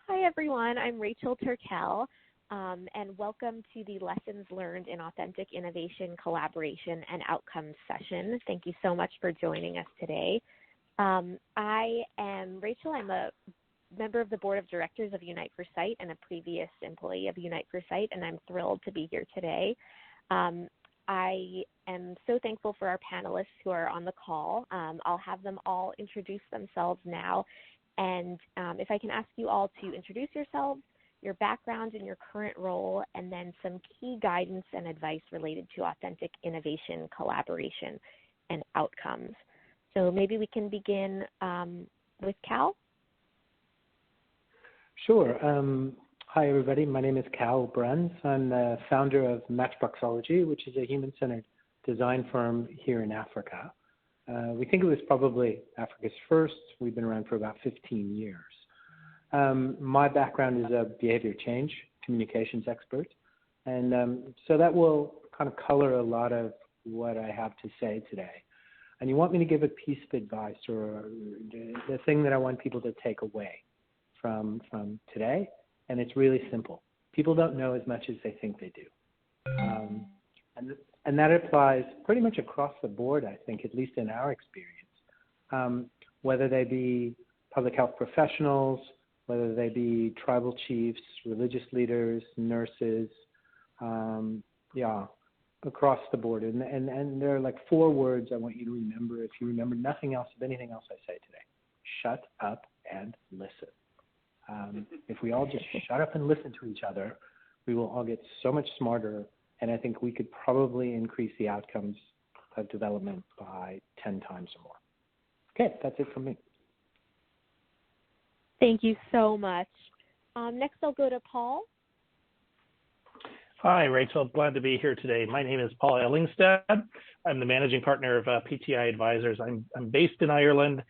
Hi, everyone. I'm Rachel Turkel, and welcome to the Lessons Learned in Authentic Innovation, Collaboration, and Outcomes session. Thank you so much for joining us today. I am Rachel. I'm a member of the Board of Directors of Unite for Sight and a previous employee of Unite for Sight, and I'm thrilled to be here today. I am so thankful for our panelists who are on the call. I'll have them all introduce themselves now. And if I can ask you all to introduce yourselves, your background and your current role, and then some key guidance and advice related to authentic innovation, collaboration, and outcomes. So maybe we can begin with Cal. Sure. Hi, everybody. My name is Cal Bruns. I'm the founder of Matchboxology, which is a human-centered design firm here in Africa. We think it was probably Africa's first. We've been around for about 15 years. My background is a behavior change communications expert, and so that will kind of color a lot of what I have to say today. And you want me to give a piece of advice or the thing that I want people to take away from today, and it's really simple. People don't know as much as they think they do. And that applies pretty much across the board, I think, at least in our experience, whether they be public health professionals, whether they be tribal chiefs, religious leaders, nurses, across the board. And there are like 4 words I want you to remember if you remember nothing else of anything else I say today. Shut up and listen. If we all just shut up and listen to each other, we will all get so much smarter, and I think we could probably increase the outcomes of development by 10 times or more. Okay, that's it from me. Thank you so much. Next, I'll go to Paul. Hi, Rachel. Glad to be here today. My name is Paul Ellingstad. I'm the managing partner of PTI Advisors. I'm based in Ireland,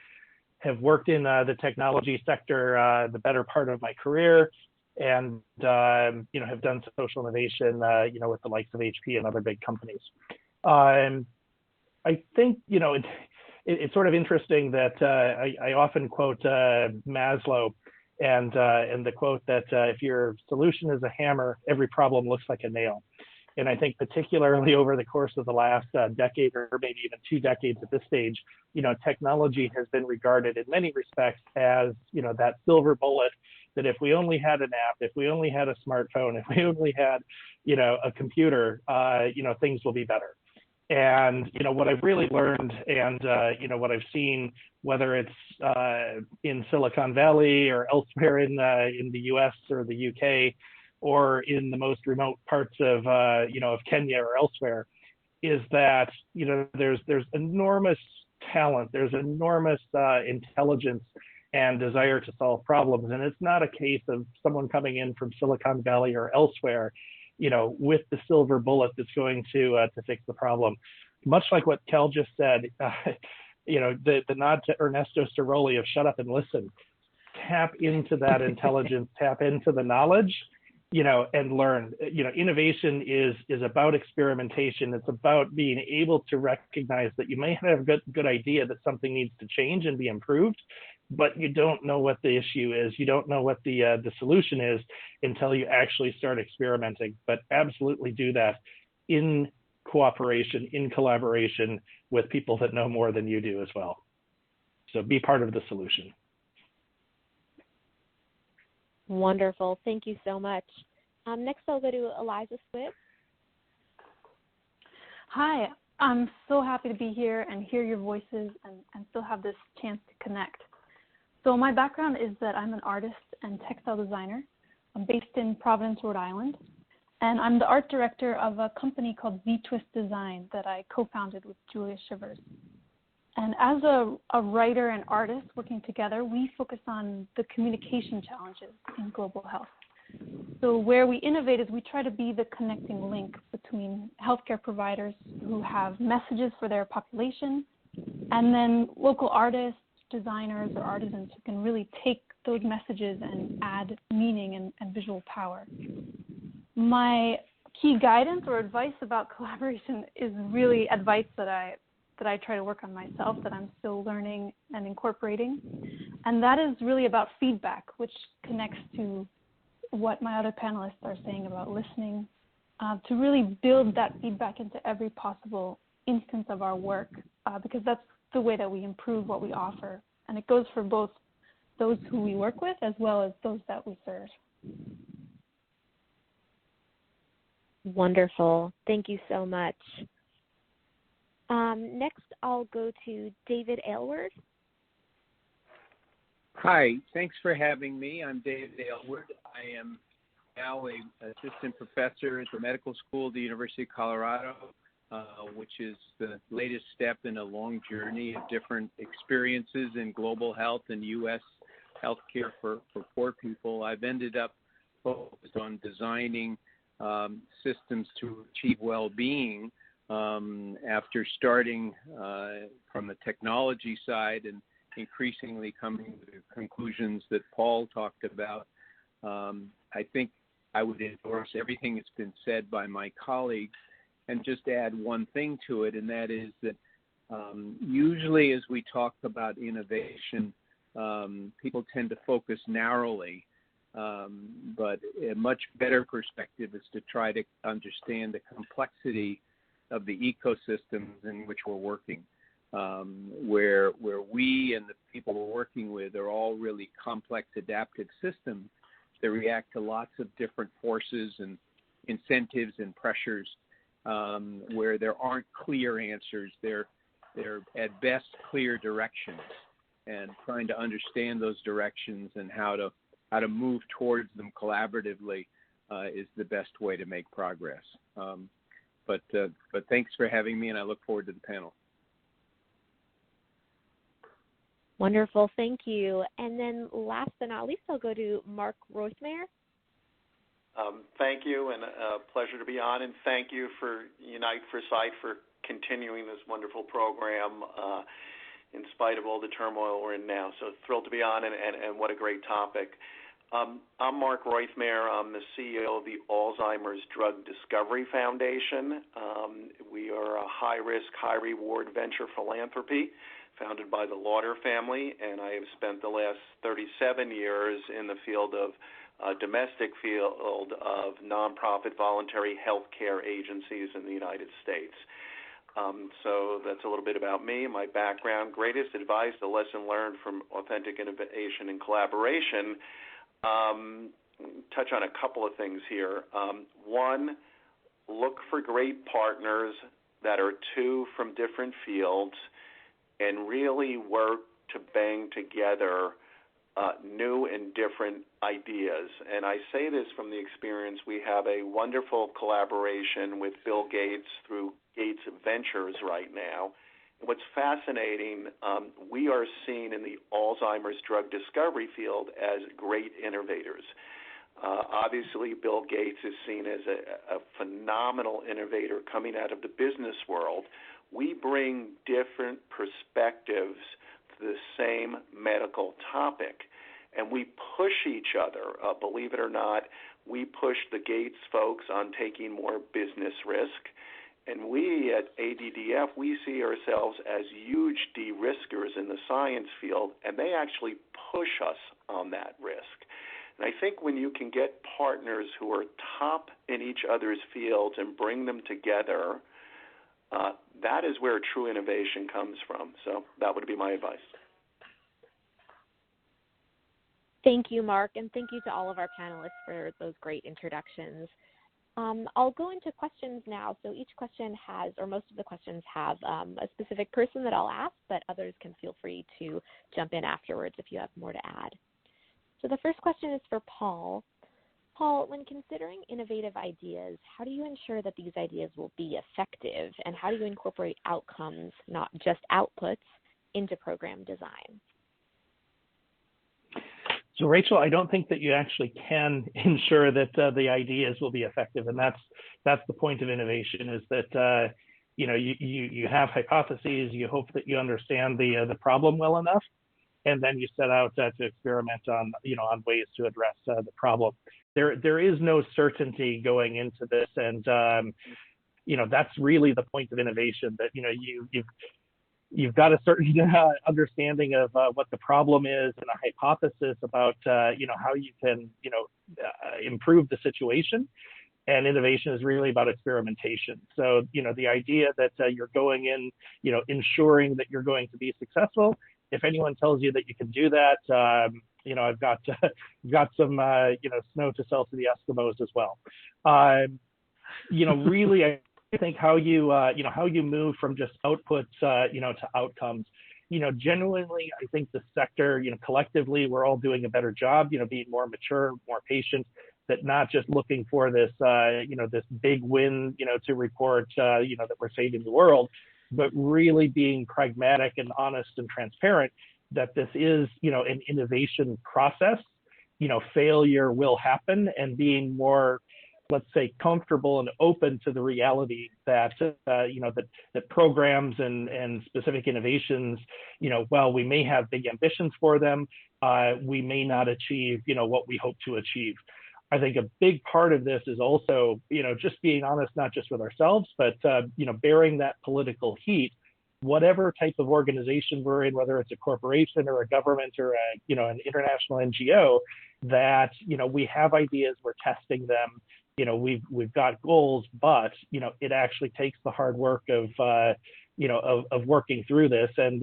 have worked in the technology sector the better part of my career, and have done social innovation, with the likes of HP and other big companies. I think it's sort of interesting that I often quote Maslow, and the quote that if your solution is a hammer, every problem looks like a nail. And I think particularly over the course of the last decade, or maybe even 2 decades at this stage, technology has been regarded in many respects as, that silver bullet that if we only had an app, if we only had a smartphone, if we only had, a computer, things will be better. And, what I've really learned and, what I've seen, whether it's in Silicon Valley or elsewhere in the US or the UK, or in the most remote parts of, of Kenya or elsewhere, is that, there's enormous talent, there's enormous intelligence and desire to solve problems. And it's not a case of someone coming in from Silicon Valley or elsewhere, with the silver bullet that's going to fix the problem. Much like what Kel just said, the nod to Ernesto Ceroli of shut up and listen. Tap into that intelligence, tap into the knowledge, and learn. Innovation is about experimentation. It's about being able to recognize that you may have a good idea that something needs to change and be improved, but you don't know what the issue is. You don't know what the solution is until you actually start experimenting. But absolutely do that in cooperation, in collaboration with people that know more than you do as well. So be part of the solution. Wonderful. Thank you so much. Next, I'll go to Eliza Squibb. Hi. I'm so happy to be here and hear your voices and still have this chance to connect. So my background is that I'm an artist and textile designer. I'm based in Providence, Rhode Island, and I'm the art director of a company called ZTwist Design that I co-founded with Julia Shivers. And as a writer and artist working together, we focus on the communication challenges in global health. So where we innovate is we try to be the connecting link between healthcare providers who have messages for their population and then local artists, designers, or artisans who can really take those messages and add meaning and visual power. My key guidance or advice about collaboration is really advice that I try to work on myself, that I'm still learning and incorporating. And that is really about feedback, which connects to what my other panelists are saying about listening, to really build that feedback into every possible instance of our work, because that's the way that we improve what we offer. And it goes for both those who we work with as well as those that we serve. Wonderful. Thank you so much. Next, I'll go to David Aylward. Hi, thanks for having me. I'm David Aylward. I am now an assistant professor at the medical school at the University of Colorado, which is the latest step in a long journey of different experiences in global health and U.S. healthcare for poor people. I've ended up focused on designing systems to achieve well-being after starting from the technology side and increasingly coming to the conclusions that Paul talked about. I think I would endorse everything that's been said by my colleagues and just add one thing to it, and that is that usually as we talk about innovation, people tend to focus narrowly, but a much better perspective is to try to understand the complexity of the ecosystems in which we're working, where we and the people we're working with are all really complex adaptive systems that react to lots of different forces and incentives and pressures, where there aren't clear answers. They're at best clear directions, and trying to understand those directions and how to move towards them collaboratively is the best way to make progress. But thanks for having me, and I look forward to the panel. Wonderful, thank you. And then last but not least, I'll go to Mark Roithmayr. Thank you, and a pleasure to be on, and thank you for Unite for Sight for continuing this wonderful program in spite of all the turmoil we're in now. So thrilled to be on, and what a great topic. I'm Mark Roithmayr. I'm the CEO of the Alzheimer's Drug Discovery Foundation. We are a high-risk, high-reward venture philanthropy founded by the Lauder family, and I have spent the last 37 years in the field of domestic field of nonprofit voluntary healthcare agencies in the United States. So that's a little bit about me, my background. Greatest advice, the lesson learned from authentic innovation and collaboration. Touch on a couple of things here. One, look for great partners that are two from different fields and really work to bang together new and different ideas. And I say this from the experience. We have a wonderful collaboration with Bill Gates through Gates Ventures right now. What's fascinating, we are seen in the Alzheimer's drug discovery field as great innovators. Obviously, Bill Gates is seen as a phenomenal innovator coming out of the business world. We bring different perspectives to the same medical topic, and we push each other. Believe it or not, we push the Gates folks on taking more business risk. And we at ADDF, we see ourselves as huge de-riskers in the science field, and they actually push us on that risk. And I think when you can get partners who are top in each other's fields and bring them together, that is where true innovation comes from. So that would be my advice. Thank you, Mark, and thank you to all of our panelists for those great introductions. I'll go into questions now. So each question has, or most of the questions have, a specific person that I'll ask, but others can feel free to jump in afterwards if you have more to add. So the first question is for Paul. Paul, when considering innovative ideas, how do you ensure that these ideas will be effective, and how do you incorporate outcomes, not just outputs, into program design? So, Rachel, I don't think that you actually can ensure that the ideas will be effective, and that's the point of innovation. Is that you have hypotheses, you hope that you understand the problem well enough, and then you set out to experiment on on ways to address the problem. There is no certainty going into this, and that's really the point of innovation. That you've got a certain understanding of what the problem is and a hypothesis about, how you can, improve the situation. And innovation is really about experimentation. So, the idea that you're going in, ensuring that you're going to be successful. If anyone tells you that you can do that, I've got some, snow to sell to the Eskimos as well. Really, I think how you move from just outputs, to outcomes. Genuinely, I think the sector, collectively, we're all doing a better job, being more mature, more patient, that not just looking for this, this big win, to report, that we're saving the world, but really being pragmatic and honest and transparent that this is, an innovation process. Failure will happen, and being more, let's say, comfortable and open to the reality that, that programs and specific innovations, while we may have big ambitions for them, we may not achieve, what we hope to achieve. I think a big part of this is also, just being honest, not just with ourselves, but, bearing that political heat, whatever type of organization we're in, whether it's a corporation or a government or an international NGO, that, we have ideas, we're testing them, we've got goals, but, it actually takes the hard work of working through this and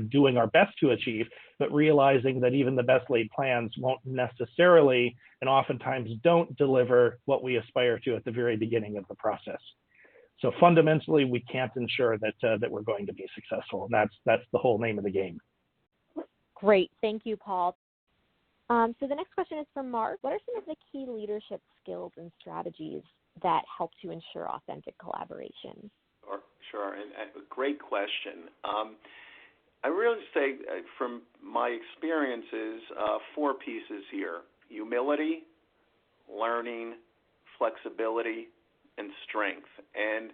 doing our best to achieve, but realizing that even the best laid plans won't necessarily, and oftentimes don't, deliver what we aspire to at the very beginning of the process. So fundamentally, we can't ensure that we're going to be successful, and that's the whole name of the game. Great, thank you, Paul. So the next question is from Mark. What are some of the key leadership skills and strategies that help to ensure authentic collaboration? Sure, and a great question. I really say, from my experiences, 4 pieces here: humility, learning, flexibility, and strength. And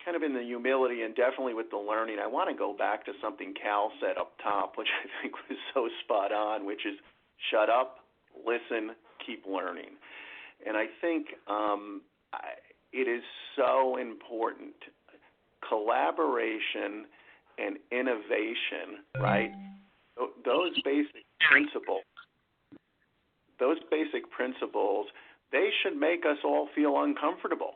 kind of in the humility and definitely with the learning, I want to go back to something Cal said up top, which I think was so spot on, which is shut up, listen, keep learning. And I think it is so important. Collaboration and innovation, right? Those basic principles, they should make us all feel uncomfortable.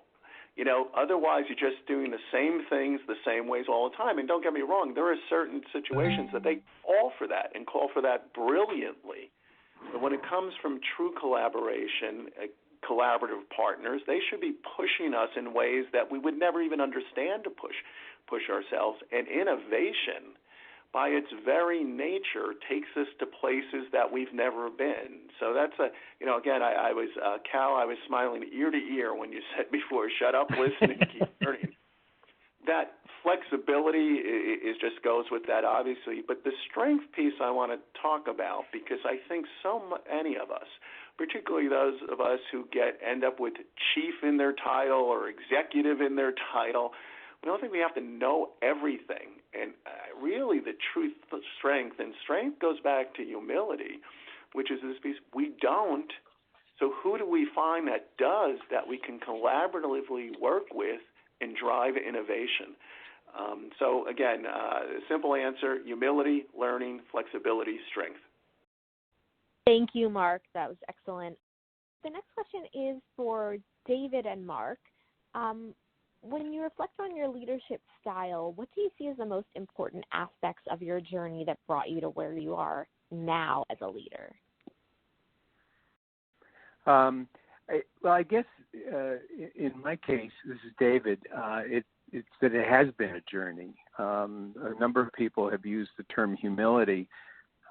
Otherwise you're just doing the same things the same ways all the time. And don't get me wrong, there are certain situations that they call for that and call for that brilliantly. But when it comes from true collaboration, collaborative partners, they should be pushing us in ways that we would never even understand to push ourselves. And innovation, by its very nature, takes us to places that we've never been. So that's again, I was, Cal, I was smiling ear to ear when you said before, shut up, listen, and keep learning. That flexibility just goes with that, obviously. But the strength piece I want to talk about, because I think so many of us, particularly those of us who end up with chief in their title or executive in their title, we don't think we have to know everything. And really the true strength, and strength goes back to humility, which is this piece, we don't. So who do we find that does, that we can collaboratively work with and drive innovation? So again, simple answer: humility, learning, flexibility, strength. Thank you, Mark. That was excellent. The next question is for David and Mark. When you reflect on your leadership style, what do you see as the most important aspects of your journey that brought you to where you are now as a leader? I guess in my case, this is David, it's that it has been a journey. A number of people have used the term humility,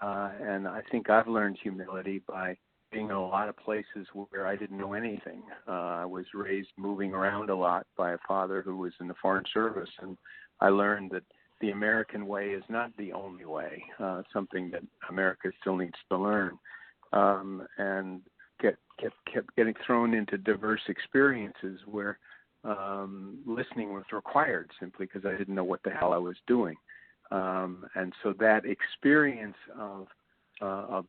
and I think I've learned humility by being in a lot of places where I didn't know anything. I was raised moving around a lot by a father who was in the Foreign Service, and I learned that the American way is not the only way, something that America still needs to learn, and kept getting thrown into diverse experiences where listening was required simply because I didn't know what the hell I was doing. And so that experience of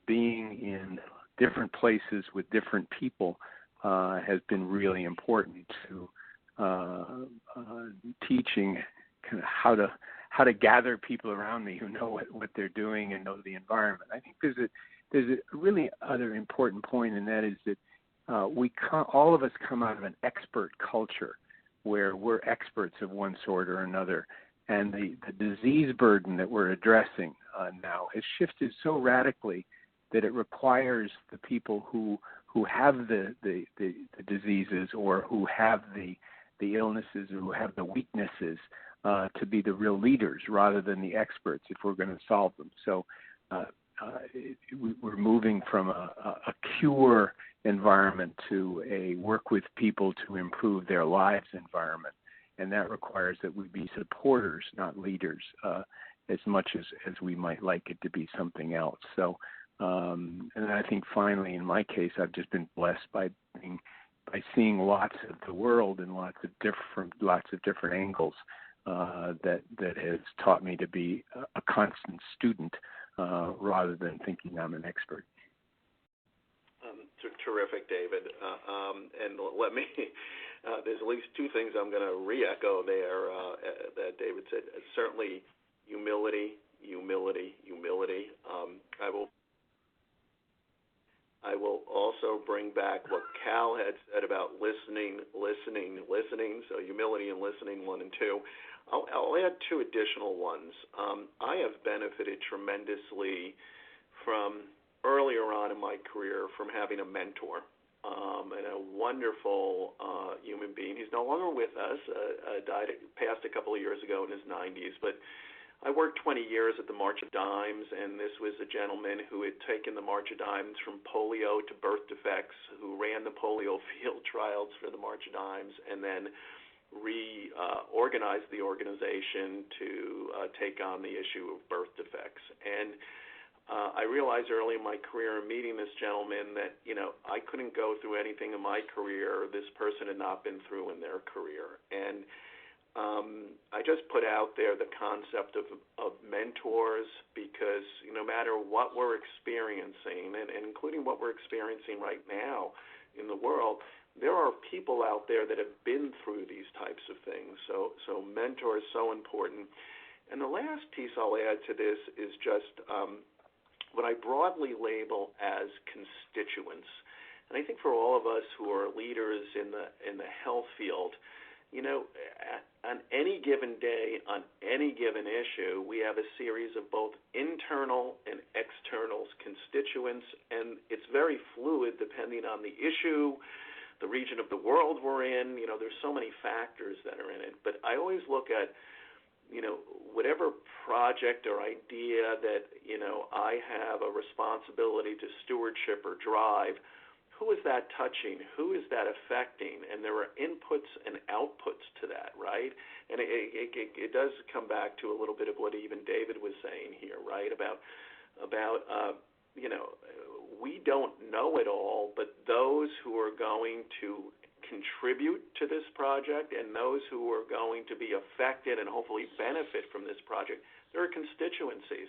being in different places with different people has been really important to teaching kind of how to gather people around me who know what they're doing and know the environment. I think there's a really other important point, and that is that all of us come out of an expert culture where we're experts of one sort or another, and the disease burden that we're addressing now has shifted so radically that it requires the people who have the diseases or who have the illnesses or who have the weaknesses to be the real leaders rather than the experts if we're going to solve them. So we're moving from a cure environment to a work with people to improve their lives environment. And that requires that we be supporters, not leaders, as much as we might like it to be something else. So, and I think finally, in my case, I've just been blessed by seeing lots of the world and lots of different angles that has taught me to be a constant student rather than thinking I'm an expert. Terrific, David. And let me, there's at least two things I'm going to re-echo there that David said. Certainly humility. I will also bring back what Cal had said about listening. So humility and listening, 1 and 2. I'll add 2 additional ones. I have benefited tremendously from earlier on in my career from having a mentor and a wonderful human being. He's no longer with us, passed a couple of years ago in his 90s, but I worked 20 years at the March of Dimes, and this was a gentleman who had taken the March of Dimes from polio to birth defects, who ran the polio field trials for the March of Dimes, and then reorganized the organization to take on the issue of birth defects. And I realized early in my career in meeting this gentleman that, I couldn't go through anything in my career this person had not been through in their career. And I just put out there the concept of mentors, because no matter what we're experiencing, and including what we're experiencing right now in the world, there are people out there that have been through these types of things. So mentor is so important. And the last piece I'll add to this is just what I broadly label as constituents. And I think for all of us who are leaders in the health field, on any given day, on any given issue, we have a series of both internal and external constituents, and it's very fluid depending on the issue, the region of the world we're in. There's so many factors that are in it. But I always look at, whatever project or idea that, I have a responsibility to stewardship or drive, who is that touching? Who is that affecting? And there are inputs and outputs to that, right? And it does come back to a little bit of what even David was saying here, right? About we don't know it all, but those who are going to contribute to this project and those who are going to be affected and hopefully benefit from this project, there are constituencies.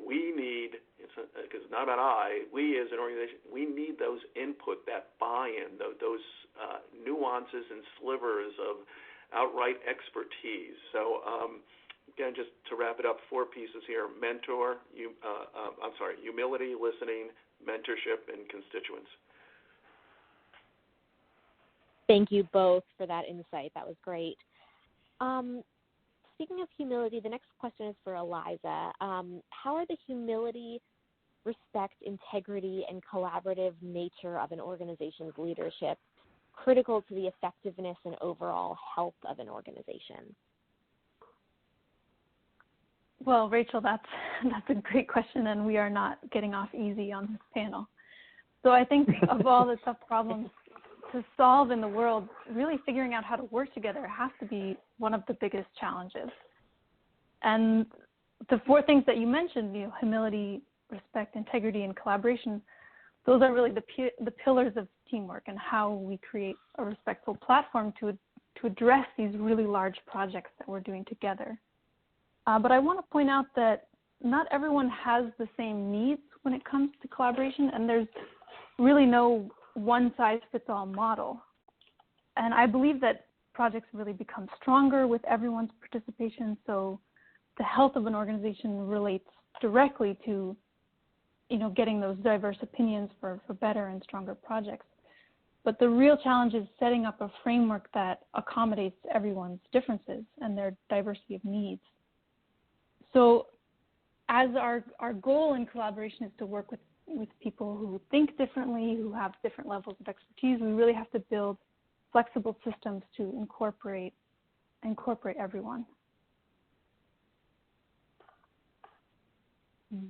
We need, because it's not about we as an organization, we need those input, that buy-in, those nuances and slivers of outright expertise. So again, just to wrap it up, 4 pieces here: humility, listening, mentorship, and constituents. Thank you both for that insight. That was great. Speaking of humility, the next question is for Eliza. How are the humility, respect, integrity, and collaborative nature of an organization's leadership critical to the effectiveness and overall health of an organization? Well, Rachel, that's a great question, and we are not getting off easy on this panel. So I think of all the tough problems to solve in the world, really figuring out how to work together has to be one of the biggest challenges. And the 4 things that you mentioned, humility, respect, integrity, and collaboration, those are really the pillars of teamwork and how we create a respectful platform to address these really large projects that we're doing together. But I want to point out that not everyone has the same needs when it comes to collaboration, and there's really no one-size-fits-all model. And I believe that projects really become stronger with everyone's participation. So the health of an organization relates directly to, getting those diverse opinions for better and stronger projects. But the real challenge is setting up a framework that accommodates everyone's differences and their diversity of needs. So as our goal in collaboration is to work with people who think differently, who have different levels of expertise, we really have to build flexible systems to incorporate everyone.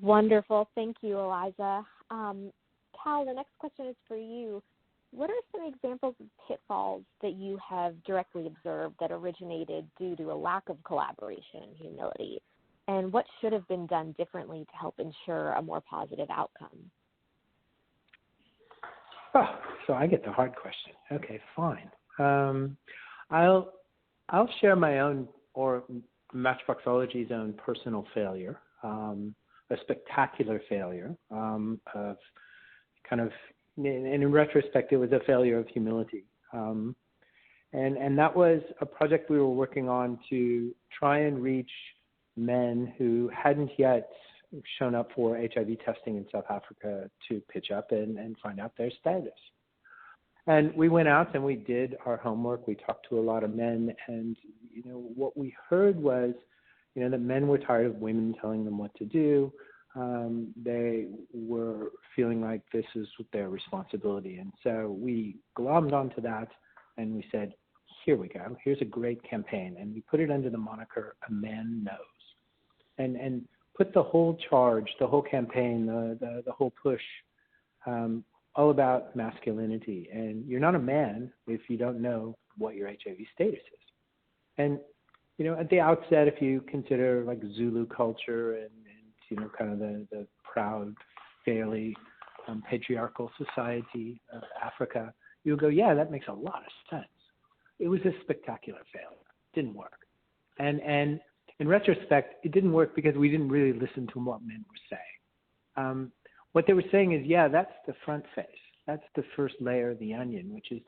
Wonderful. Thank you, Eliza. Cal, the next question is for you. What are some examples of pitfalls that you have directly observed that originated due to a lack of collaboration and humility? And what should have been done differently to help ensure a more positive outcome? Oh, so I get the hard question. Okay, fine. I'll share my own, or Matchboxology's own personal failure, a spectacular failure of kind of, and in retrospect, it was a failure of humility. And that was a project we were working on to try and reach men who hadn't yet shown up for HIV testing in South Africa to pitch up and find out their status. And we went out and we did our homework. We talked to a lot of men, and what we heard was, that men were tired of women telling them what to do. They were feeling like this is their responsibility. And so we glommed onto that and we said, here we go. Here's a great campaign. And we put it under the moniker A Man Knows. And put the whole charge, the whole campaign, the whole push, all about masculinity. And you're not a man if you don't know what your HIV status is. And, at the outset, if you consider like Zulu culture and kind of the proud, fairly patriarchal society of Africa, you'll go, yeah, that makes a lot of sense. It was a spectacular failure. It didn't work. And in retrospect, it didn't work because we didn't really listen to what men were saying. What they were saying is, yeah, that's the front face. That's the first layer of the onion, which is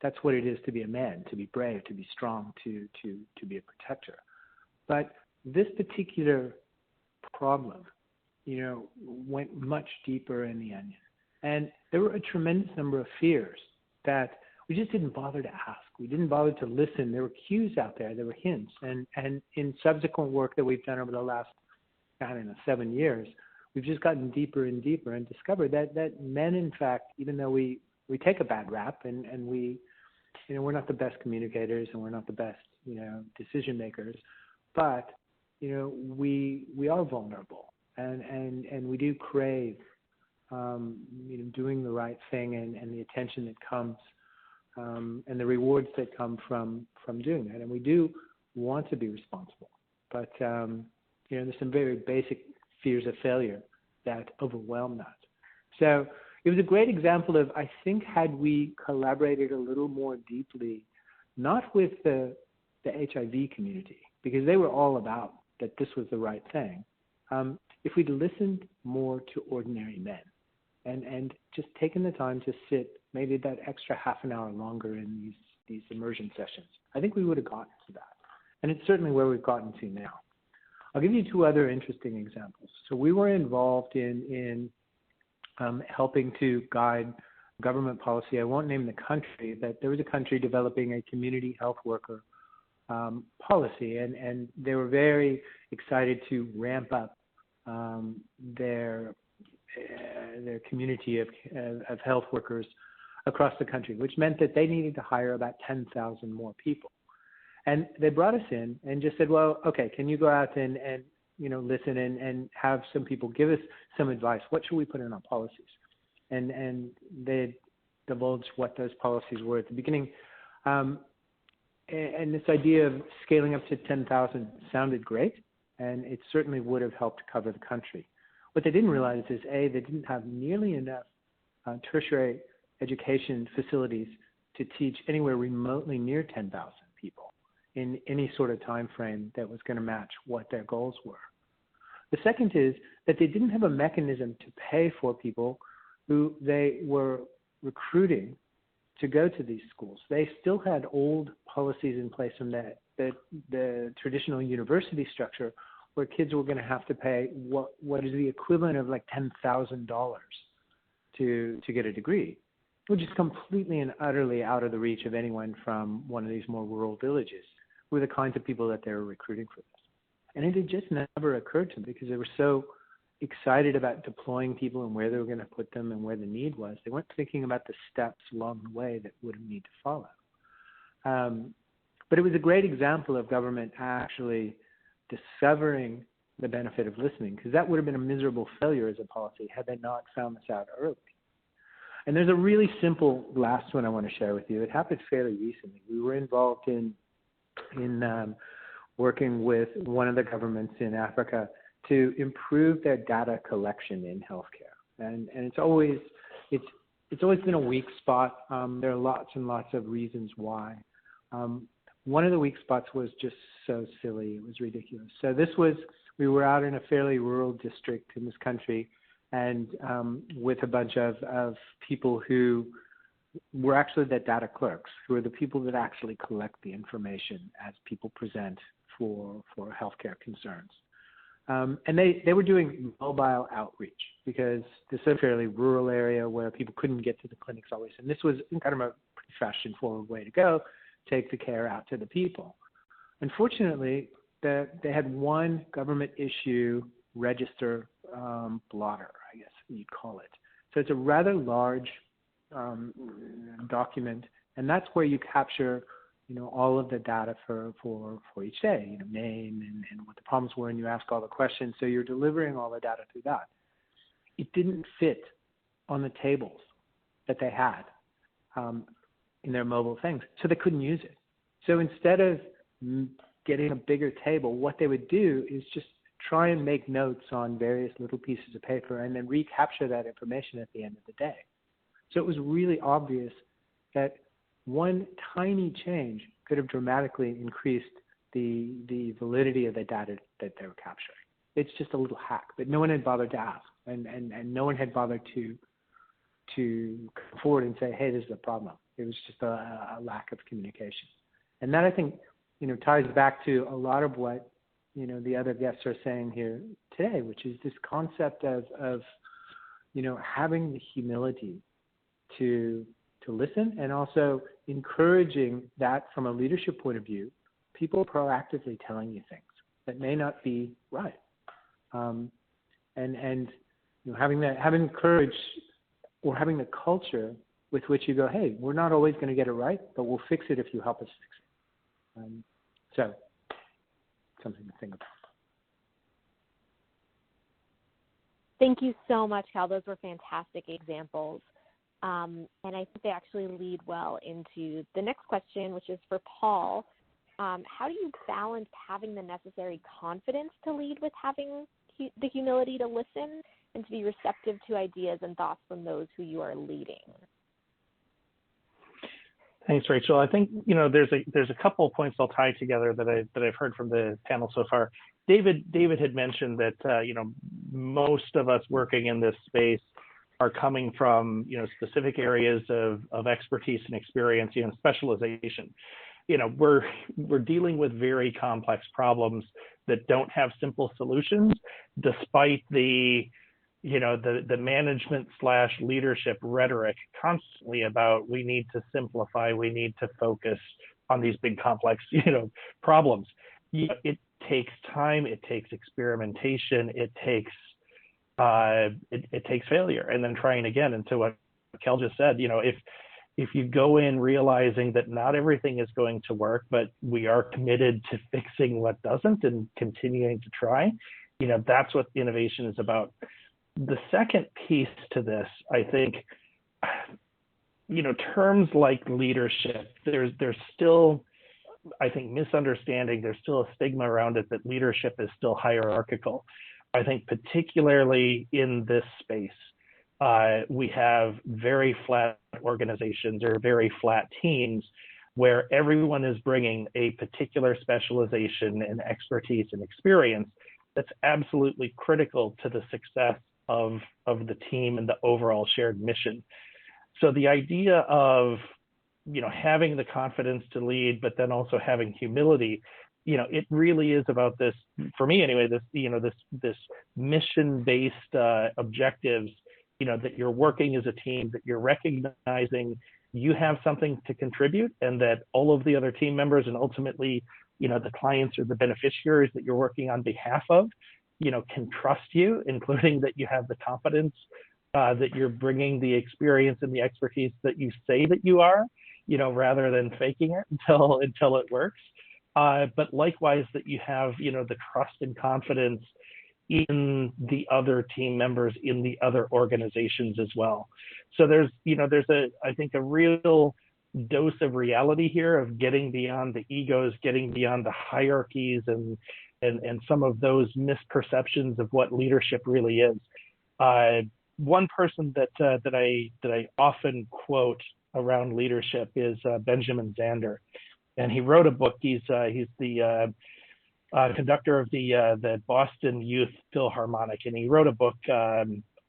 that's what it is to be a man, to be brave, to be strong, to be a protector. But this particular problem, went much deeper in the onion. And there were a tremendous number of fears that we just didn't bother to ask. We didn't bother to listen. There were cues out there. There were hints. And in subsequent work that we've done over the last, 7 years, we've just gotten deeper and deeper and discovered that men, in fact, even though we take a bad rap and we, we're not the best communicators and we're not the best, decision makers, but, we are vulnerable and we do crave, doing the right thing and the attention that comes and the rewards that come from doing that. And we do want to be responsible. But, there's some very basic fears of failure that overwhelm that. So it was a great example of, I think, had we collaborated a little more deeply, not with the HIV community, because they were all about that this was the right thing. If we'd listened more to ordinary men and just taken the time to sit maybe that extra half an hour longer in these immersion sessions, I think we would have gotten to that. And it's certainly where we've gotten to now. I'll give you two other interesting examples. So we were involved in helping to guide government policy. I won't name the country, but there was a country developing a community health worker policy, and they were very excited to ramp up their community of health workers across the country, which meant that they needed to hire about 10,000 more people. And they brought us in and just said, well, okay, can you go out and listen and have some people give us some advice? What should we put in our policies? And they divulged what those policies were at the beginning. And this idea of scaling up to 10,000 sounded great, and it certainly would have helped cover the country. What they didn't realize is, A, they didn't have nearly enough tertiary education facilities to teach anywhere remotely near 10,000 people in any sort of time frame that was going to match what their goals were. The second is that they didn't have a mechanism to pay for people who they were recruiting to go to these schools. They still had old policies in place from the traditional university structure, where kids were going to have to pay what is the equivalent of like $10,000 to get a degree, which is completely and utterly out of the reach of anyone from one of these more rural villages, who were the kinds of people that they were recruiting for this. And it had just never occurred to them, because they were so excited about deploying people and where they were going to put them and where the need was. They weren't thinking about the steps along the way that would need to follow. But it was a great example of government actually discovering the benefit of listening, because that would have been a miserable failure as a policy had they not found this out early. And there's a really simple last one I want to share with you. It happened fairly recently. We were involved in working with one of the governments in Africa to improve their data collection in healthcare. And it's always been a weak spot. There are lots and lots of reasons why. One of the weak spots was just so silly. It was ridiculous. So we were out in a fairly rural district in this country, and with a bunch of people who were actually the data clerks, who are the people that actually collect the information as people present for healthcare concerns. And they were doing mobile outreach, because this is a fairly rural area where people couldn't get to the clinics always. And this was kind of a pretty fashion-forward way to go, take the care out to the people. Unfortunately, they had one government issue register blotter, I guess you'd call it. So it's a rather large document, and that's where you capture all of the data for each day, name and what the problems were, and you ask all the questions. So you're delivering all the data through that. It didn't fit on the tables that they had in their mobile things, so they couldn't use it. So instead of getting a bigger table, what they would do is just try and make notes on various little pieces of paper and then recapture that information at the end of the day. So it was really obvious that one tiny change could have dramatically increased the validity of the data that they were capturing. It's just a little hack, but no one had bothered to ask, and no one had bothered to come forward and say, hey, this is a problem. It was just a lack of communication. And that, I think, ties back to a lot of what, the other guests are saying here today, which is this concept of having the humility to listen, and also encouraging that from a leadership point of view, people proactively telling you things that may not be right. And having courage, or having the culture with which you go, hey, we're not always going to get it right, but we'll fix it if you help us fix it. So something to think about. Thank you so much, Cal. Those were fantastic examples. And I think they actually lead well into the next question, which is for Paul. How do you balance having the necessary confidence to lead with having the humility to listen and to be receptive to ideas and thoughts from those who you are leading? Thanks, Rachel. I think there's a couple of points I'll tie together that I've heard from the panel so far. David had mentioned that most of us working in this space are coming from specific areas of expertise and experience, specialization. We're dealing with very complex problems that don't have simple solutions, despite the management / leadership rhetoric constantly about we need to simplify, we need to focus on these big complex problems. It takes time, it takes experimentation, it takes failure and then trying again. And so what Kel just said, if you go in realizing that not everything is going to work, but we are committed to fixing what doesn't and continuing to try, that's what innovation is about. The second piece to this, I think, terms like leadership, there's still, I think, misunderstanding. There's still a stigma around it that leadership is still hierarchical. I think particularly in this space, we have very flat organizations or very flat teams where everyone is bringing a particular specialization and expertise and experience that's absolutely critical to the success of the team and the overall shared mission. So the idea of having the confidence to lead, but then also having humility. It really is about this, for me anyway, this mission-based objectives, that you're working as a team, that you're recognizing you have something to contribute, and that all of the other team members and ultimately, the clients or the beneficiaries that you're working on behalf of, can trust you, including that you have the confidence, that you're bringing the experience and the expertise that you say that you are, rather than faking it until it works. But likewise, that you have, the trust and confidence in the other team members in the other organizations as well. So there's I think a real dose of reality here of getting beyond the egos, getting beyond the hierarchies and some of those misperceptions of what leadership really is. One person that I often quote around leadership is Benjamin Zander, and he wrote a book. He's the conductor of the Boston Youth Philharmonic, and he wrote a book,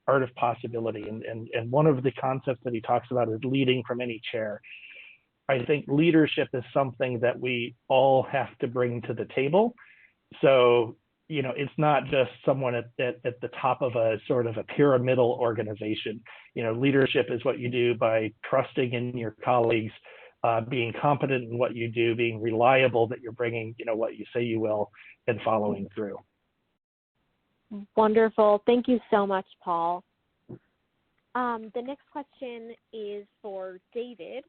Art of Possibility, and one of the concepts that he talks about is leading from any chair. I think leadership is something that we all have to bring to the table. So, it's not just someone at the top of a sort of a pyramidal organization. Leadership is what you do by trusting in your colleagues, being competent in what you do, being reliable that you're bringing, what you say you will, and following through. Wonderful. Thank you so much, Paul. The next question is for David.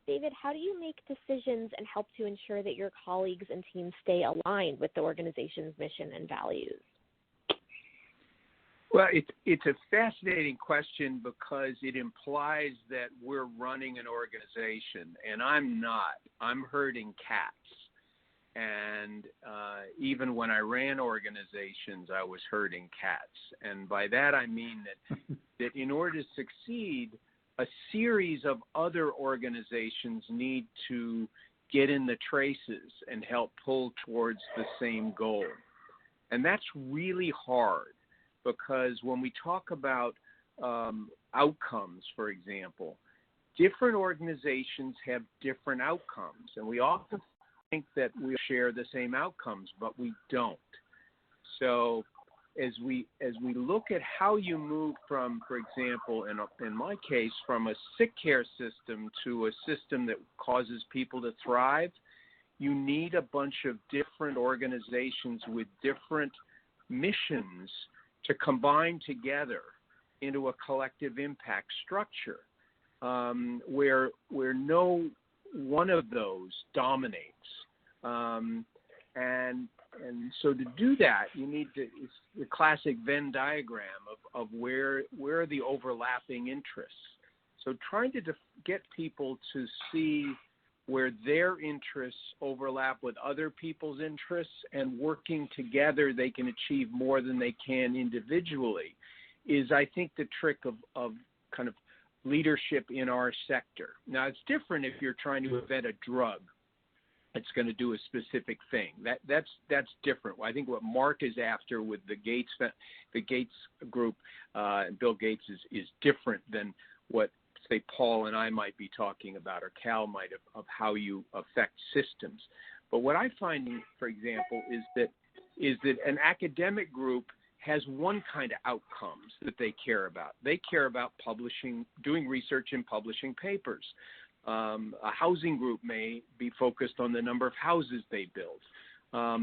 David, how do you make decisions and help to ensure that your colleagues and teams stay aligned with the organization's mission and values? Well, it's a fascinating question because it implies that we're running an organization, and I'm not. I'm herding cats. And even when I ran organizations, I was herding cats. And by that I mean that in order to succeed, a series of other organizations need to get in the traces and help pull towards the same goal. And that's really hard because when we talk about outcomes, for example, different organizations have different outcomes. And we often think that we share the same outcomes, but we don't. So as we look at how you move from, for example, in my case, from a sick care system to a system that causes people to thrive, you need a bunch of different organizations with different missions to combine together into a collective impact structure, where no one of those dominates. And so to do that, you need it's the classic Venn diagram of where are the overlapping interests. So trying to get people to see where their interests overlap with other people's interests and working together they can achieve more than they can individually is, I think, the trick of kind of leadership in our sector. Now, it's different if you're trying to invent a drug that's going to do a specific thing. That's different. I think what Mark is after with the Gates group, and Bill Gates is different than what, say, Paul and I might be talking about, or Cal might have, of how you affect systems. But what I find, for example, is that an academic group has one kind of outcomes that they care about. They care about publishing, doing research and publishing papers. A housing group may be focused on the number of houses they build. A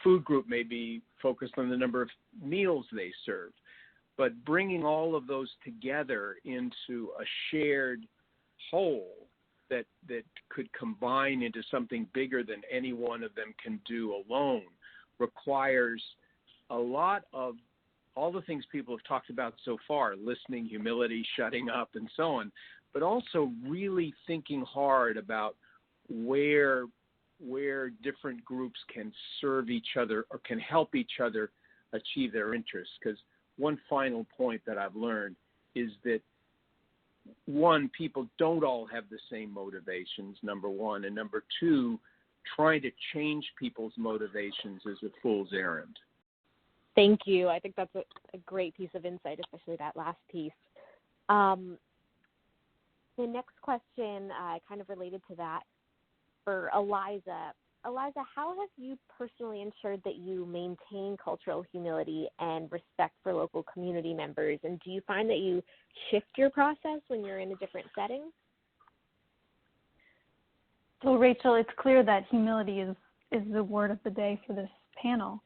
food group may be focused on the number of meals they serve. But bringing all of those together into a shared whole that could combine into something bigger than any one of them can do alone requires a lot of all the things people have talked about so far: listening, humility, shutting up, and so on, but also really thinking hard about where different groups can serve each other or can help each other achieve their interests. Because one final point that I've learned is that, one, people don't all have the same motivations, number one, and number two, trying to change people's motivations is a fool's errand. Thank you. I think that's a great piece of insight, especially that last piece. the next question, kind of related to that, for Eliza. Eliza, how have you personally ensured that you maintain cultural humility and respect for local community members? And do you find that you shift your process when you're in a different setting? So, Rachel, it's clear that humility is the word of the day for this panel.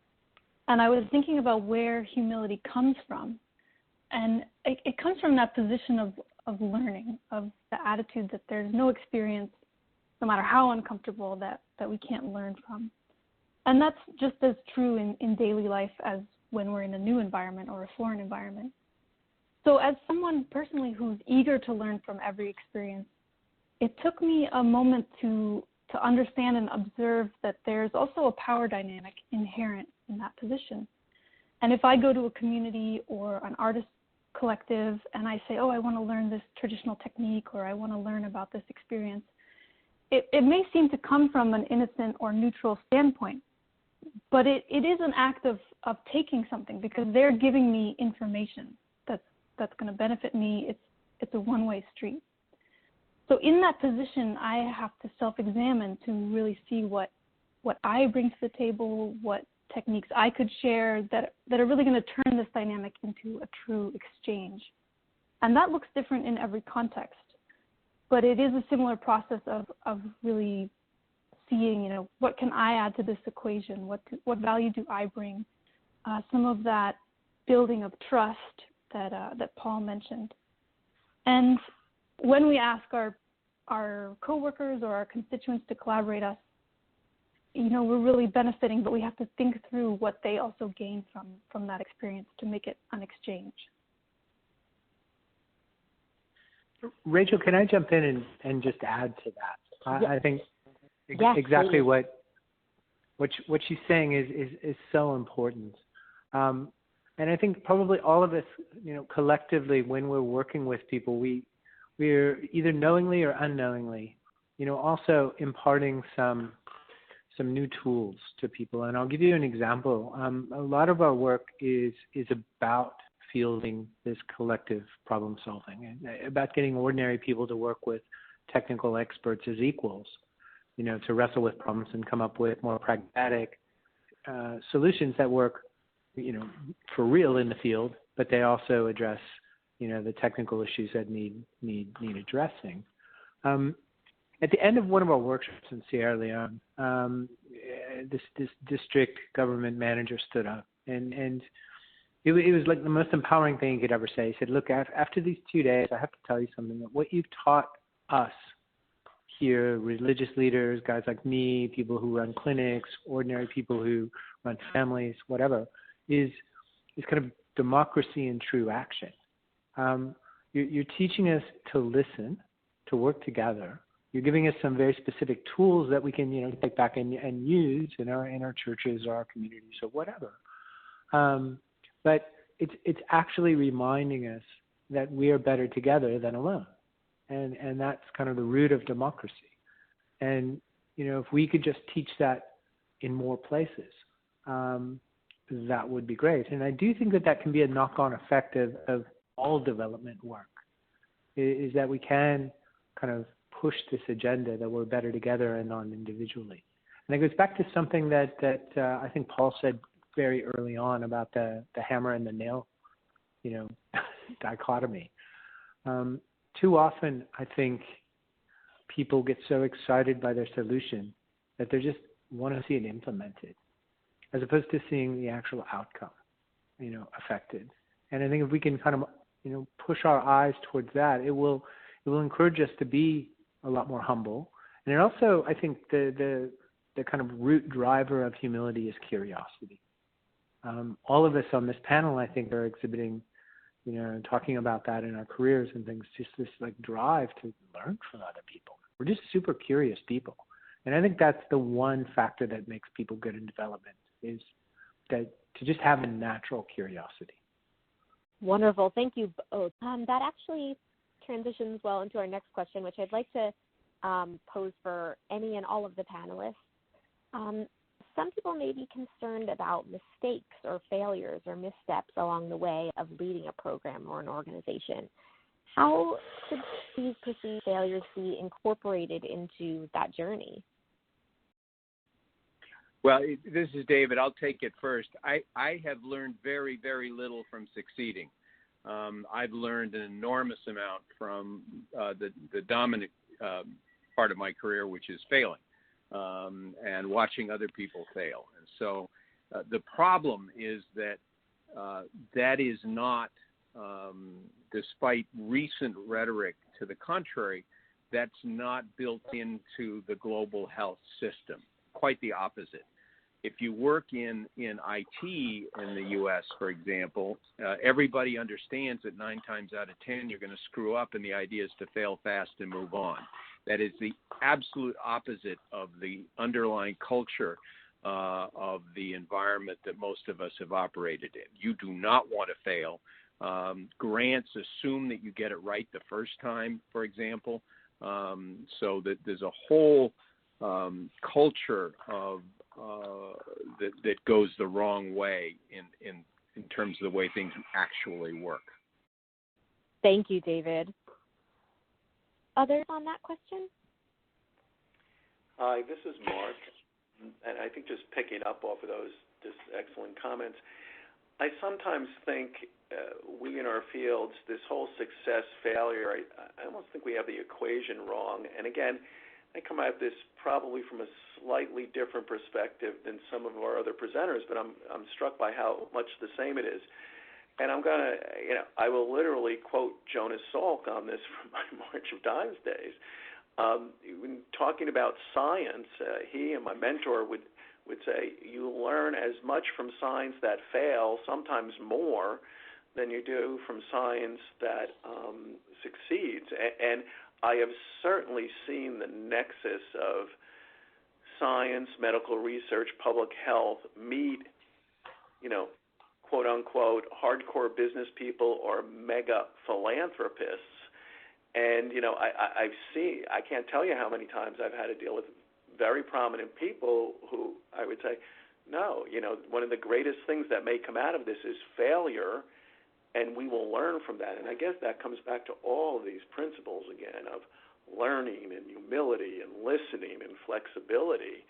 And I was thinking about where humility comes from. And it comes from that position of learning, of the attitude that there's no experience, no matter how uncomfortable, that we can't learn from. And that's just as true in daily life as when we're in a new environment or a foreign environment. So as someone personally who's eager to learn from every experience, it took me a moment to understand and observe that there's also a power dynamic inherent in that position. And if I go to a community or an artist collective and I say, I want to learn this traditional technique, or I want to learn about this experience, it may seem to come from an innocent or neutral standpoint, but it is an act of taking something, because they're giving me information that's going to benefit me. It's a one-way street. So in that position, I have to self-examine to really see what I bring to the table, what techniques I could share that are really going to turn this dynamic into a true exchange. And that looks different in every context. But it is a similar process of really seeing, what can I add to this equation? What value do I bring? Some of that building of trust that Paul mentioned. And when we ask our coworkers or our constituents to collaborate us, we're really benefiting, but we have to think through what they also gain from that experience to make it an exchange. Rachel, can I jump in and just add to that? Yes. I think Yes, exactly please. what she's saying is so important. And I think probably all of us, collectively, when we're working with people, we're either knowingly or unknowingly, also imparting some new tools to people. And I'll give you an example. A lot of our work is about fielding this collective problem solving, and about getting ordinary people to work with technical experts as equals, to wrestle with problems and come up with more pragmatic solutions that work, for real in the field, but they also address, the technical issues that need addressing. At the end of one of our workshops in Sierra Leone, this district government manager stood up, and it was like the most empowering thing he could ever say. He said, look, after these 2 days, I have to tell you something. What you've taught us here, religious leaders, guys like me, people who run clinics, ordinary people who run families, whatever, is kind of democracy in true action. You're teaching us to listen, to work together. You're giving us some very specific tools that we can, take back and use in our churches or our communities or whatever. But it's actually reminding us that we are better together than alone. And that's kind of the root of democracy. And, if we could just teach that in more places, that would be great. And I do think that can be a knock-on effect of all development work, is that we can kind of push this agenda that we're better together and not individually. And it goes back to something that I think Paul said very early on about the hammer and the nail, dichotomy. Too often, I think people get so excited by their solution that they just want to see it implemented, as opposed to seeing the actual outcome, affected. And I think if we can kind of, push our eyes towards that, it will encourage us to be a lot more humble. And it also, I think, the kind of root driver of humility is curiosity. All of us on this panel, I think, are exhibiting, talking about that in our careers and things, just this like drive to learn from other people. We're just super curious people. And I think that's the one factor that makes people good in development, is that to just have a natural curiosity. Wonderful. Thank you both. That actually transitions well into our next question, which I'd like to pose for any and all of the panelists. Some people may be concerned about mistakes or failures or missteps along the way of leading a program or an organization. How should these perceived failures be incorporated into that journey? Well, this is David. I'll take it first. I have learned very, very little from succeeding. I've learned an enormous amount from the dominant part of my career, which is failing and watching other people fail. And so the problem is that that is not, despite recent rhetoric to the contrary, that's not built into the global health system. Quite the opposite. If you work in IT in the U.S., for example, everybody understands that 9 times out of 10 you're going to screw up, and the idea is to fail fast and move on. That is the absolute opposite of the underlying culture of the environment that most of us have operated in. You do not want to fail. Grants assume that you get it right the first time, for example, so that there's a whole culture of that goes the wrong way in terms of the way things actually work. Thank you, David. Others on that question? Hi, this is Mark, and I think just picking up off of those just excellent comments, I sometimes think we in our fields, this whole success failure, I almost think we have the equation wrong. And again, I come at this probably from a slightly different perspective than some of our other presenters, but I'm struck by how much the same it is. And I'm going to, I will literally quote Jonas Salk on this from my March of Dimes days. When talking about science, he and my mentor would say, you learn as much from science that fail, sometimes more, than you do from science that succeeds. And I have certainly seen the nexus of science, medical research, public health meet, quote unquote, hardcore business people or mega philanthropists. And, I've seen, I can't tell you how many times I've had to deal with very prominent people who I would say, no, one of the greatest things that may come out of this is failure, and we will learn from that. And I guess that comes back to all of these principles again of learning and humility and listening and flexibility.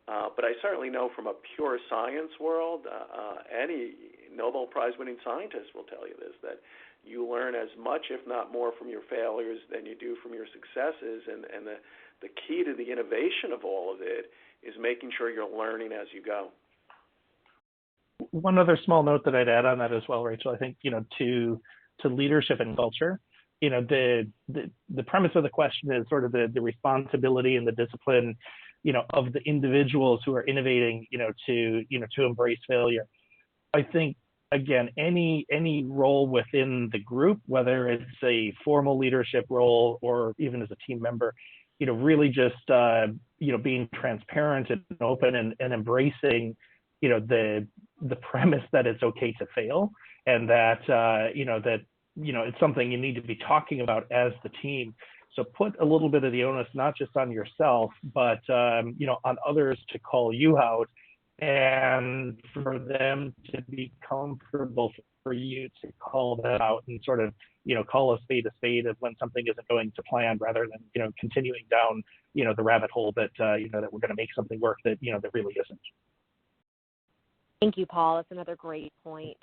But I certainly know from a pure science world, any Nobel Prize winning scientist will tell you this, that you learn as much, if not more, from your failures than you do from your successes. And the key to the innovation of all of it is making sure you're learning as you go. One other small note that I'd add on that as well, Rachel, I think, to leadership and culture, the premise of the question is sort of the responsibility and the discipline, of the individuals who are innovating, to embrace failure. I think, again, any role within the group, whether it's a formal leadership role or even as a team member, really just, being transparent and open and embracing, the premise that it's okay to fail, and that it's something you need to be talking about as the team. So put a little bit of the onus not just on yourself, but on others to call you out, and for them to be comfortable for you to call that out and sort of call a spade of when something isn't going to plan, rather than continuing down the rabbit hole that that we're going to make something work that that really isn't. Thank you, Paul. That's another great point.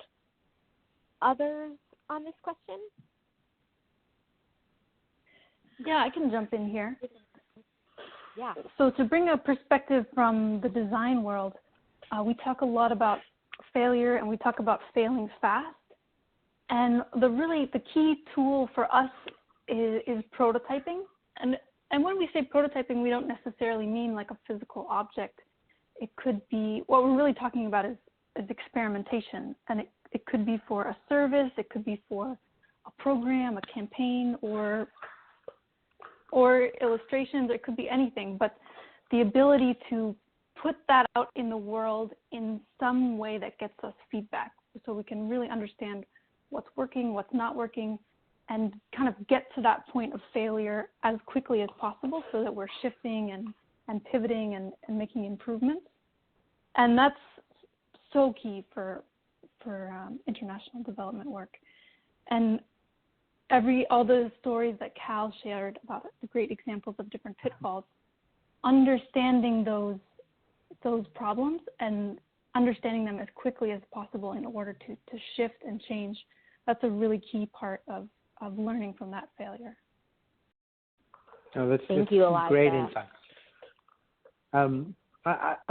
Others on this question? Yeah, I can jump in here. Yeah. So to bring a perspective from the design world, we talk a lot about failure and we talk about failing fast. And the key tool for us is prototyping. And when we say prototyping, we don't necessarily mean like a physical object. It could be, what we're really talking about is experimentation. And it could be for a service, it could be for a program, a campaign, or illustrations, it could be anything. But the ability to put that out in the world in some way that gets us feedback, so we can really understand what's working, what's not working, and kind of get to that point of failure as quickly as possible so that we're shifting and pivoting and making improvements. And that's so key for international development work. And all the stories that Cal shared about the great examples of different pitfalls, understanding those problems and understanding them as quickly as possible in order to shift and change, that's a really key part of learning from that failure. Thank you, Eliza. Great insight. I'm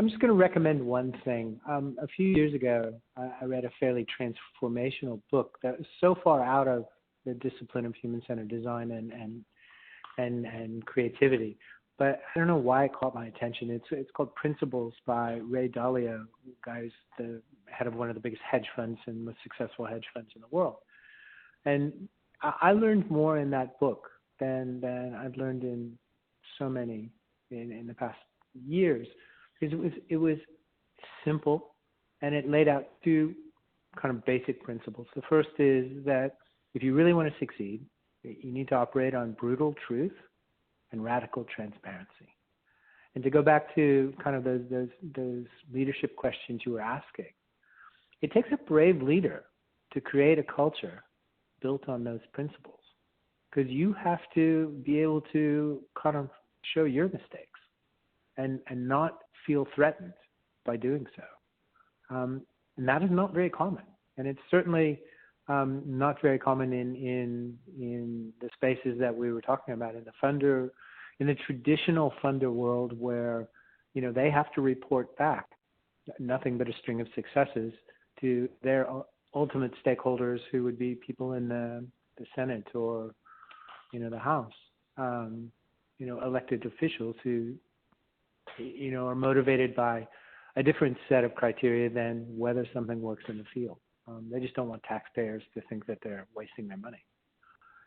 just going to recommend one thing. A few years ago, I read a fairly transformational book that was so far out of the discipline of human-centered design and creativity, but I don't know why it caught my attention. It's called Principles by Ray Dalio, who is the head of one of the biggest hedge funds and most successful hedge funds in the world. And I learned more in that book than I've learned in so many in the past years, because it was simple, and it laid out two kind of basic principles. The first is that if you really want to succeed, you need to operate on brutal truth and radical transparency. And to go back to kind of those leadership questions you were asking, it takes a brave leader to create a culture built on those principles, because you have to be able to kind of show your mistakes and not feel threatened by doing so. And that is not very common. And it's certainly not very common in the spaces that we were talking about, in the traditional funder world, where, you know, they have to report back nothing but a string of successes to their ultimate stakeholders, who would be people in the Senate or, you know, the House, you know, elected officials who, you know, are motivated by a different set of criteria than whether something works in the field. They just don't want taxpayers to think that they're wasting their money.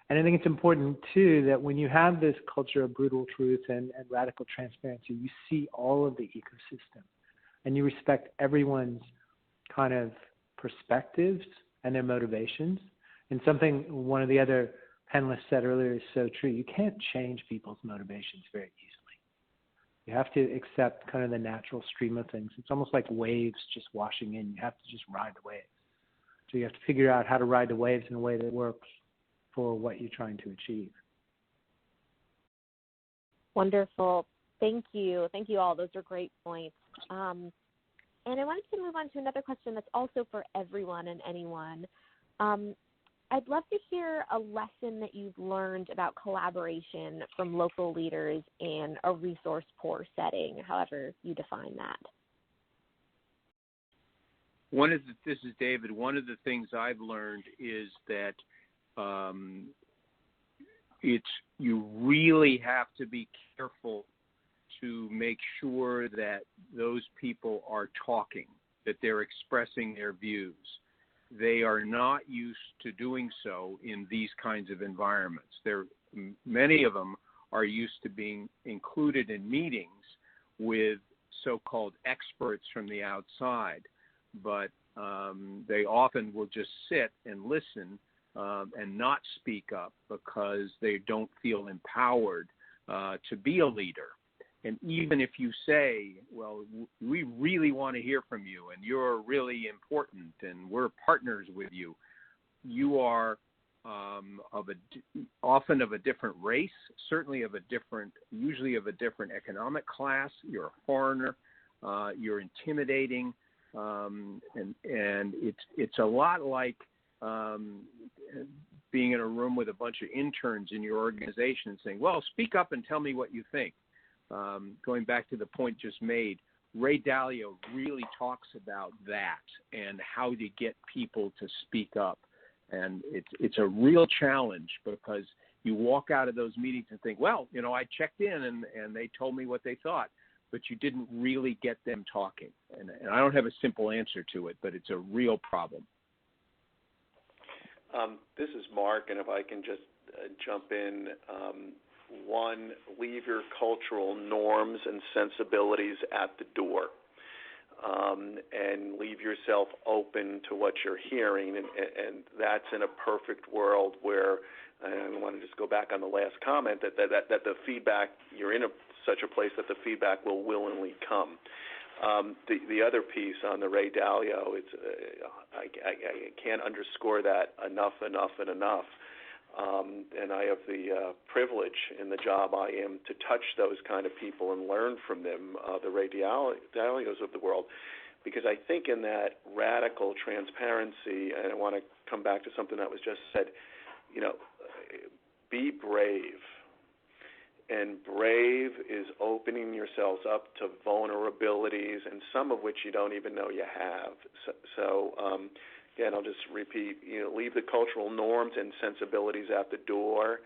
And I think it's important, too, that when you have this culture of brutal truth and radical transparency, you see all of the ecosystem, and you respect everyone's kind of perspectives and their motivations. And something one of the other panelists said earlier is so true. You can't change people's motivations very easily. You have to accept kind of the natural stream of things. It's almost like waves just washing in. You have to just ride the waves. So you have to figure out how to ride the waves in a way that works for what you're trying to achieve. Wonderful. Thank you. Thank you all. Those are great points. And I wanted to move on to another question that's also for everyone and anyone. I'd love to hear a lesson that you've learned about collaboration from local leaders in a resource-poor setting, however you define that. This is David. One of the things I've learned is that you really have to be careful to make sure that those people are talking, that they're expressing their views. They are not used to doing so in these kinds of environments. Many of them are used to being included in meetings with so-called experts from the outside, but they often will just sit and listen and not speak up because they don't feel empowered to be a leader. And even if you say, well, we really want to hear from you and you're really important and we're partners with you, you are often of a different race, usually of a different economic class. You're a foreigner, you're intimidating, and it's a lot like being in a room with a bunch of interns in your organization saying, well, speak up and tell me what you think. Going back to the point just made, Ray Dalio really talks about that and how to get people to speak up. And it's a real challenge because you walk out of those meetings and think, well, you know, I checked in and they told me what they thought, but you didn't really get them talking. And I don't have a simple answer to it, but it's a real problem. This is Mark, and if I can just jump in. One, leave your cultural norms and sensibilities at the door, and leave yourself open to what you're hearing. And that's in a perfect world where, and I want to just go back on the last comment, that the feedback, you're in such a place that the feedback will willingly come. The other piece on the Ray Dalio, I can't underscore that enough. And I have the privilege in the job I am to touch those kind of people and learn from them, the Ray Dalios of the world. Because I think in that radical transparency, and I want to come back to something that was just said, be brave. And brave is opening yourselves up to vulnerabilities, and some of which you don't even know you have. So again, I'll just repeat, leave the cultural norms and sensibilities at the door.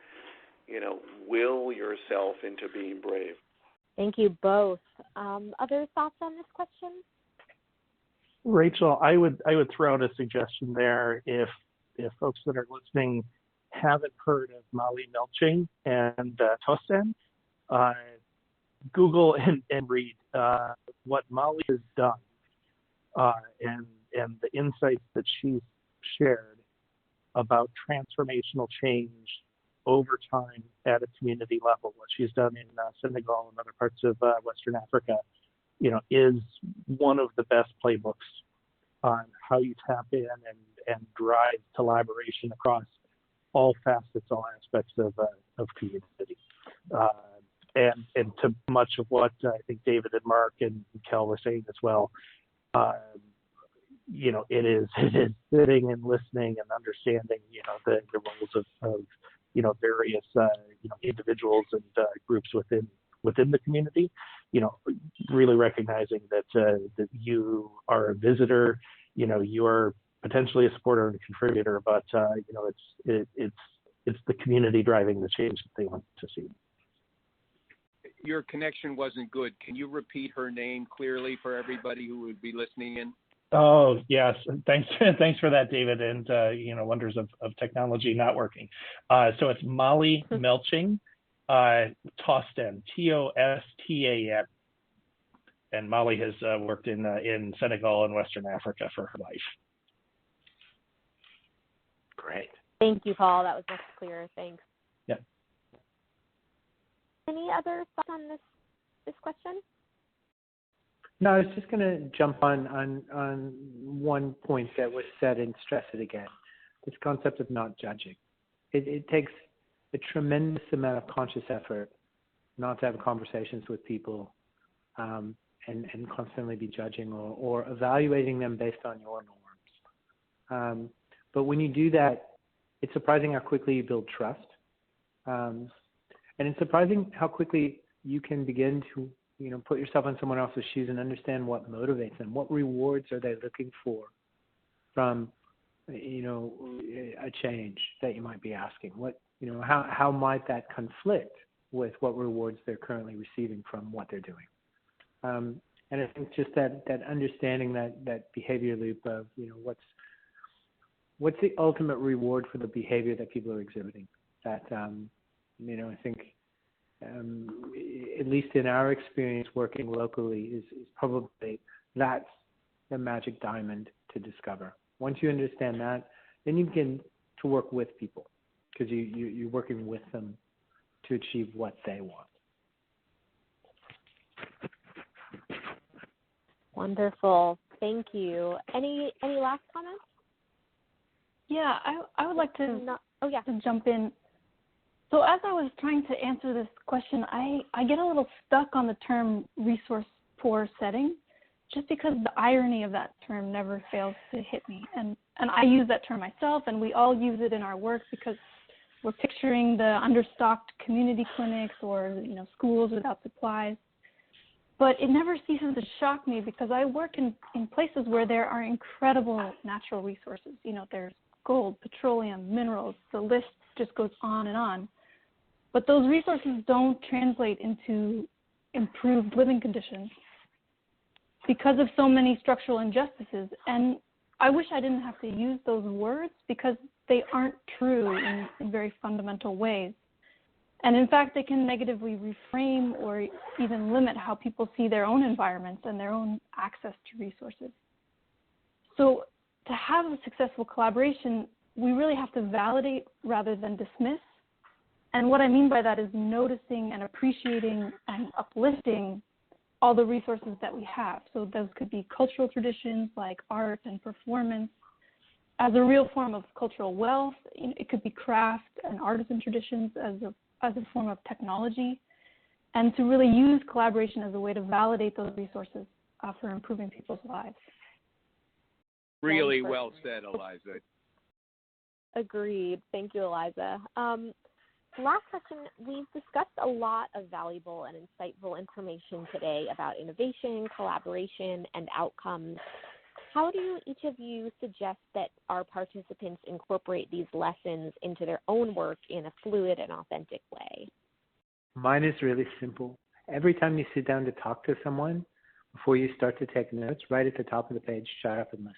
Will yourself into being brave. Thank you both. Other thoughts on this question? Rachel, I would throw out a suggestion there. If folks that are listening haven't heard of Molly Melching and Tosten, Google and read what Molly has done and the insights that she's shared about transformational change over time at a community level. What she's done in Senegal and other parts of Western Africa, is one of the best playbooks on how you tap in and drive collaboration across all facets, all aspects of community. And to much of what I think David and Mark and Kel were saying as well, it is sitting and listening and understanding, the roles of various, individuals and groups within the community, really recognizing that you are a visitor, you are potentially a supporter and a contributor, but it's the community driving the change that they want to see. Your connection wasn't good. Can you repeat her name clearly for everybody who would be listening in? Oh, yes. Thanks for that, David, and, wonders of technology not working. So it's Molly Melching, Tosten, Tostan. And Molly has worked in Senegal and Western Africa for her life. Great. Thank you, Paul. That was much clearer. Thanks. Yep. Any other thoughts on this question? No, I was just going to jump on one point that was said and stress it again. This concept of not judging. It takes a tremendous amount of conscious effort not to have conversations with people and constantly be judging or evaluating them based on your norms. But when you do that, it's surprising how quickly you build trust. And it's surprising how quickly you can begin to, put yourself in someone else's shoes and understand what motivates them. What rewards are they looking for from, a change that you might be asking? How might that conflict with what rewards they're currently receiving from what they're doing? And I think just that understanding that behavior loop of, what's the ultimate reward for the behavior that people are exhibiting? That, I think, at least in our experience working locally, is probably that's the magic diamond to discover. Once you understand that, then you begin to work with people because you're working with them to achieve what they want. Wonderful. Thank you. Any last comments? Yeah, I would like to jump in. So as I was trying to answer this question, I get a little stuck on the term resource poor setting, just because the irony of that term never fails to hit me. And I use that term myself, and we all use it in our work because we're picturing the understocked community clinics or, schools without supplies. But it never ceases to shock me because I work in places where there are incredible natural resources. There's gold, petroleum, minerals, the list just goes on and on. But those resources don't translate into improved living conditions because of so many structural injustices. And I wish I didn't have to use those words because they aren't true in very fundamental ways. And in fact, they can negatively reframe or even limit how people see their own environments and their own access to resources. So to have a successful collaboration, we really have to validate rather than dismiss. And what I mean by that is noticing and appreciating and uplifting all the resources that we have. So those could be cultural traditions like art and performance, as a real form of cultural wealth. It could be craft and artisan traditions as a form of technology, and to really use collaboration as a way to validate those resources for improving people's lives. Really well said, Eliza. Agreed. Thank you, Eliza. Last question. We've discussed a lot of valuable and insightful information today about innovation, collaboration, and outcomes. How do each of you suggest that our participants incorporate these lessons into their own work in a fluid and authentic way? Mine is really simple. Every time you sit down to talk to someone, before you start to take notes, right at the top of the page, shut up and listen.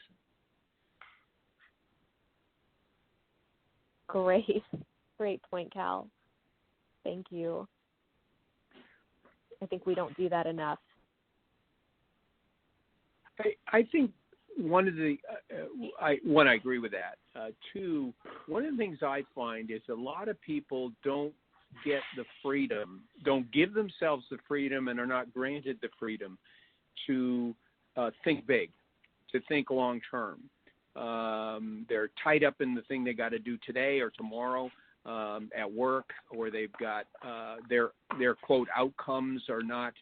Great point, Cal. Thank you. I think we don't do that enough. I think one of the, I agree with that. Two, one of the things I find is a lot of people don't get the freedom, don't give themselves the freedom, and are not granted the freedom to think big, to think long term. They're tied up in the thing they got to do today or tomorrow at work, or they've got their quote outcomes are not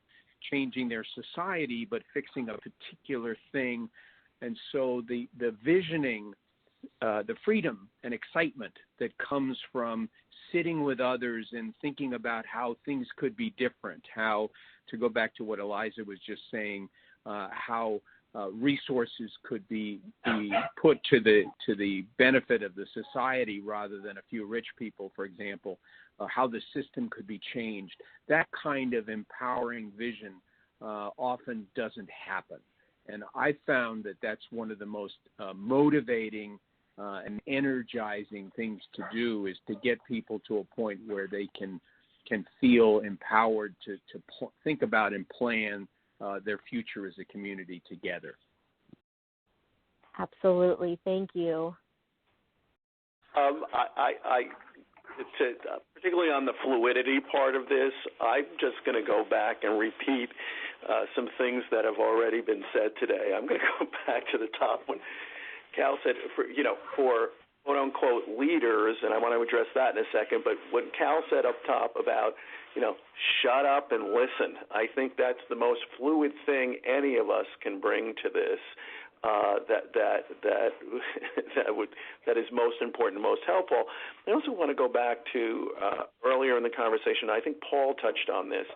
changing their society, but fixing a particular thing. And so the visioning, the freedom and excitement that comes from sitting with others and thinking about how things could be different, how, to go back to what Eliza was just saying, how resources could be put to the benefit of the society rather than a few rich people, for example, how the system could be changed. That kind of empowering vision often doesn't happen. And I found that that's one of the most motivating and energizing things to do, is to get people to a point where they can feel empowered to think about and plan their future as a community together. Absolutely. Thank you. Particularly on the fluidity part of this, I'm just going to go back and repeat some things that have already been said today. I'm going to go back to the top when Cal said, for quote-unquote leaders, and I want to address that in a second, but when Cal said up top about, shut up and listen, I think that's the most fluid thing any of us can bring to this. That is most important, most helpful. I also want to go back to earlier in the conversation. I think Paul touched on this.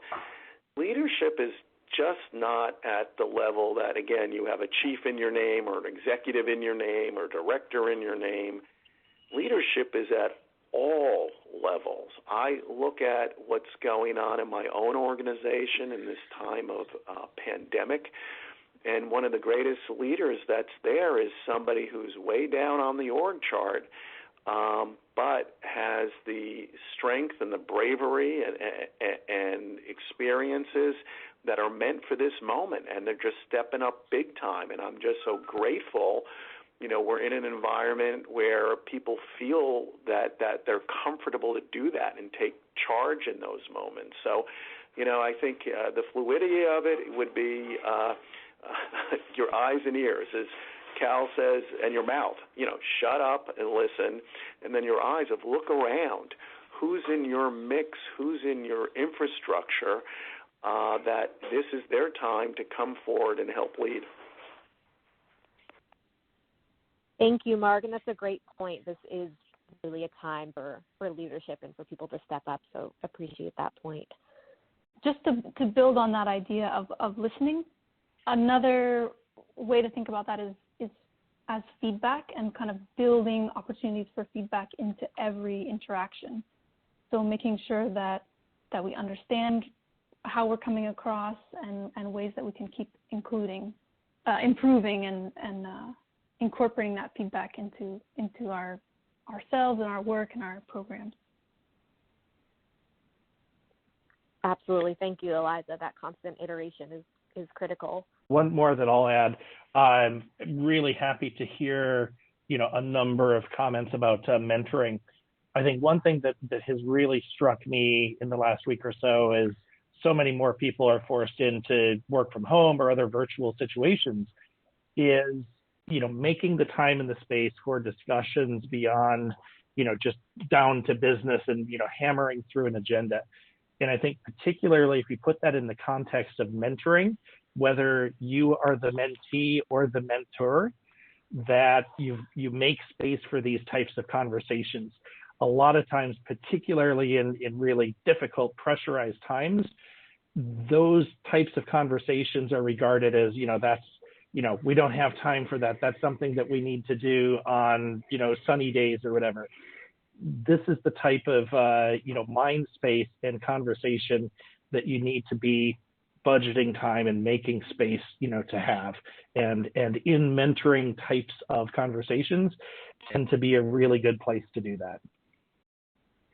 Leadership is just not at the level that, again, you have a chief in your name or an executive in your name or director in your name. Leadership is at all levels. I look at what's going on in my own organization in this time of pandemic, and one of the greatest leaders that's there is somebody who's way down on the org chart, but has the strength and the bravery and experiences that are meant for this moment, and they're just stepping up big time. And I'm just so grateful. We're in an environment where people feel that they're comfortable to do that and take charge in those moments. So, I think the fluidity of it would be your eyes and ears, as Cal says, and your mouth. Shut up and listen, and then your eyes of look around. Who's in your mix? Who's in your infrastructure? That this is their time to come forward and help lead. Thank you, Mark, and that's a great point. This is really a time for leadership and for people to step up, so appreciate that point. Just to build on that idea of listening, another way to think about that is as feedback, and kind of building opportunities for feedback into every interaction. So making sure that we understand how we're coming across and ways that we can keep improving and incorporating that feedback into ourselves and our work and our programs. Absolutely. Thank you, Eliza. That constant iteration is critical. One more that I'll add. I'm really happy to hear, a number of comments about mentoring. I think one thing that has really struck me in the last week or so is so many more people are forced into work from home or other virtual situations, is making the time and the space for discussions beyond, just down to business and, hammering through an agenda. And I think particularly if you put that in the context of mentoring, whether you are the mentee or the mentor, that you make space for these types of conversations. A lot of times, particularly in really difficult, pressurized times, those types of conversations are regarded as, that's, we don't have time for that. That's something that we need to do on, sunny days or whatever. This is the type of, mind space and conversation that you need to be budgeting time and making space, to have. And in mentoring types of conversations tend to be a really good place to do that.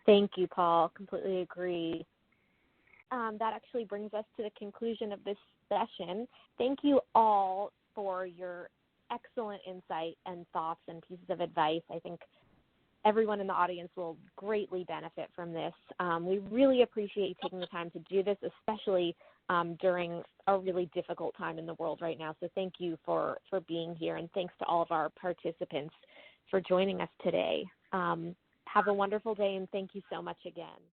Thank you, Paul. Completely agree. That actually brings us to the conclusion of this session. Thank you all for your excellent insight and thoughts and pieces of advice. I think everyone in the audience will greatly benefit from this. We really appreciate you taking the time to do this, especially during a really difficult time in the world right now. So thank you for being here, and thanks to all of our participants for joining us today. Have a wonderful day, and thank you so much again.